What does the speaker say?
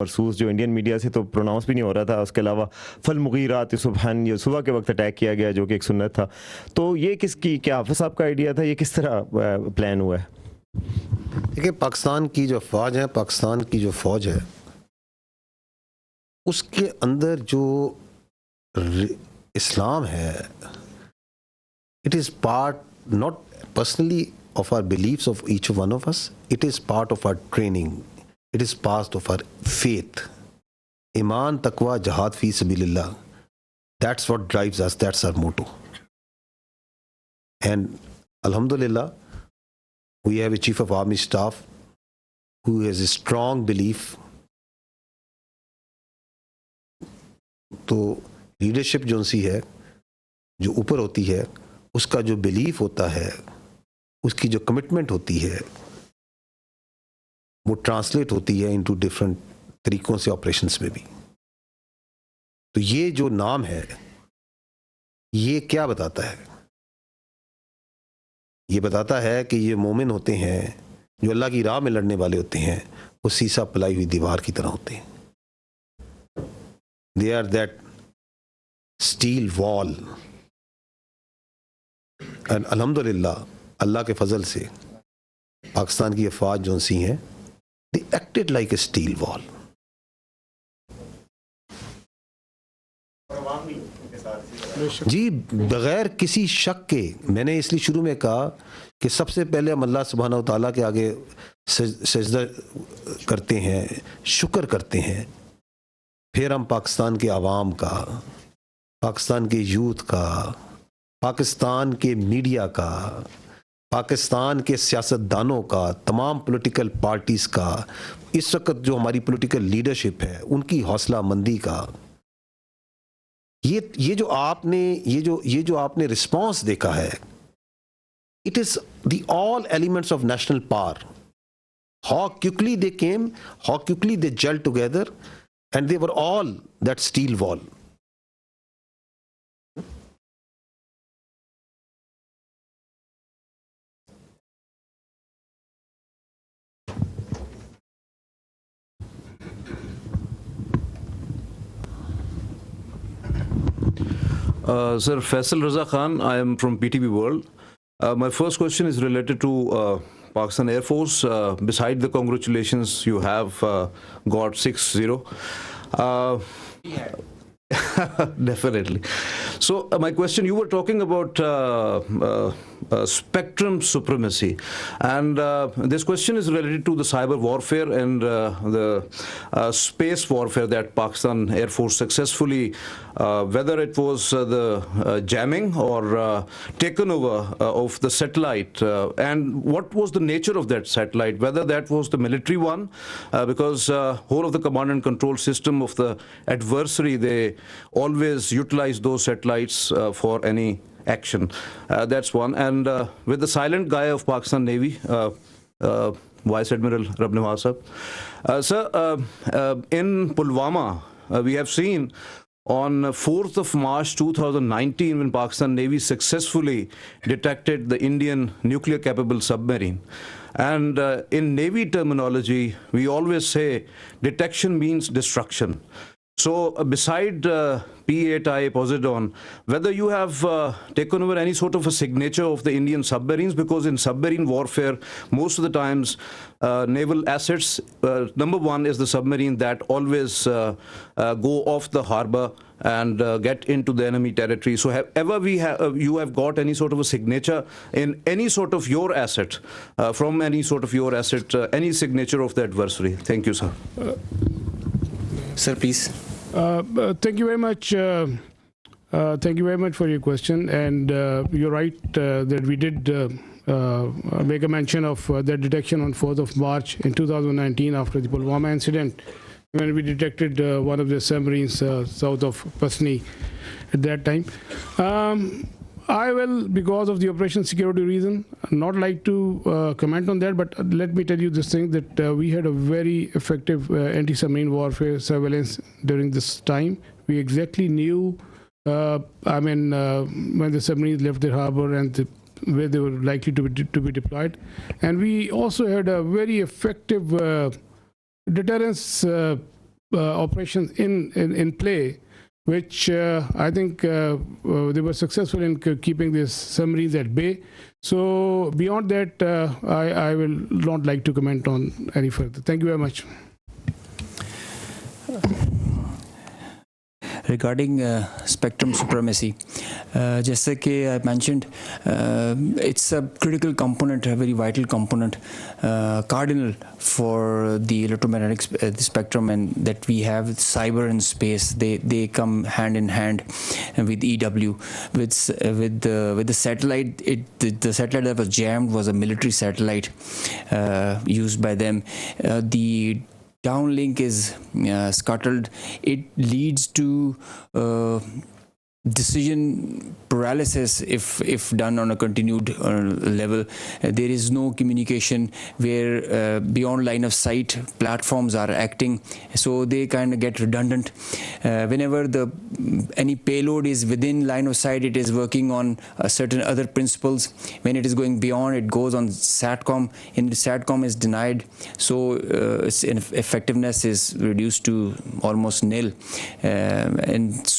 मरसूस जो Indian media से तो प्रोनाउंस भी नहीं हो रहा था। उसके अलावा फल मुगीरात सुबहान, ये सुबह के वक्त अटैक किया गया, जो कि एक सुन्नत था। तो ये किसकी, क्या हाफिज साहब का आइडिया था? ये किस तरह प्लान हुआ है? देखिए, पाकिस्तान की जो फ़ौज है उसके अंदर जो इस्लाम है, it is part not personally of our beliefs of each one of us. It is part of our training. It is part of our faith. Iman, taqwa, jihad fi sabilillah. That's what drives us. That's our motto. And alhamdulillah, we have a chief of army staff who has a strong belief. तो leadership जो सी है, जो ऊपर होती है, उसका जो belief होता है, उसकी जो कमिटमेंट होती है, वो ट्रांसलेट होती है इनटू डिफरेंट तरीकों से ऑपरेशंस में भी। तो ये जो नाम है, ये क्या बताता है? ये बताता है कि ये मोमिन होते हैं जो अल्लाह की राह में लड़ने वाले होते हैं, वो सीसा पलाई हुई दीवार की तरह होते हैं। They are that steel wall. And अल्हम्दुलिल्लाह, अल्लाह के फजल से पाकिस्तान की अफवाज जो सी हैं, they acted like a steel wall. जी, बगैर किसी शक के, मैंने इसलिए शुरू में कहा कि सबसे पहले हम अल्लाह सुब्हानहू तआला के आगे सजदा करते हैं, शुक्र करते हैं, फिर हम पाकिस्तान के आवाम का, पाकिस्तान के यूथ का, पाकिस्तान के मीडिया का, पाकिस्तान के सियासतदानों का, तमाम पॉलिटिकल पार्टीज़ का, इस वक्त जो हमारी पॉलिटिकल लीडरशिप है, उनकी हौसला मंदी का, ये जो आपने रिस्पांस देखा है, it is the all elements of national power. How quickly they came, how quickly they gel together, and they were all that steel wall. Sir, Faisal Raza Khan, I am from PTV World. My first question is related to Pakistan Air Force. Beside the congratulations, you have got 6-0. Definitely. So my question, you were talking about spectrum supremacy, and this question is related to the cyber warfare and the space warfare that Pakistan Air Force successfully, whether it was the jamming or taken over of the satellite, and what was the nature of that satellite, whether that was the military one, because whole of the command and control system of the adversary, they always utilize those satellites for any action. That's one. And with the silent guy of Pakistan Navy, Vice Admiral Naval sir, in Pulwama, we have seen on 4th of March 2019, when Pakistan Navy successfully detected the Indian nuclear capable submarine. And in Navy terminology, we always say detection means destruction. So beside P-8I Poseidon, whether you have taken over any sort of a signature of the Indian submarines, because in submarine warfare, most of the times naval assets, number one is the submarine that always go off the harbor and get into the enemy territory. So you have got any sort of a signature in any sort of your asset, from any sort of your asset, any signature of the adversary? Thank you, sir. Sir, please. Thank you very much. Thank you very much for your question. And you're right that we did make a mention of that detection on 4th of March in 2019 after the Pulwama incident, when we detected one of the submarines south of Pasni at that time. I will, because of the operation security reason, not like to comment on that, but let me tell you this thing, that we had a very effective anti-submarine warfare surveillance during this time. We exactly knew, when the submarines left the harbor and where they were likely to be deployed. And we also had a very effective deterrence operations in play, which I think they were successful in keeping these submarines at bay. So beyond that, I will not like to comment on any further. Thank you very much. Regarding spectrum supremacy, जैसे कि I mentioned, it's a critical component, a very vital component, cardinal for the electromagnetic spectrum, and that we have cyber and space. They come hand in hand with EW, with the satellite. The satellite that was jammed was a military satellite used by them. The downlink is scuttled. It leads to decision paralysis if done on a continued level. There is no communication where beyond line of sight platforms are acting, so they kind of get redundant. Whenever any payload is within line of sight, it is working on certain other principles. When it is going beyond, it goes on SATCOM, and the SATCOM is denied, so its effectiveness is reduced to almost nil, and so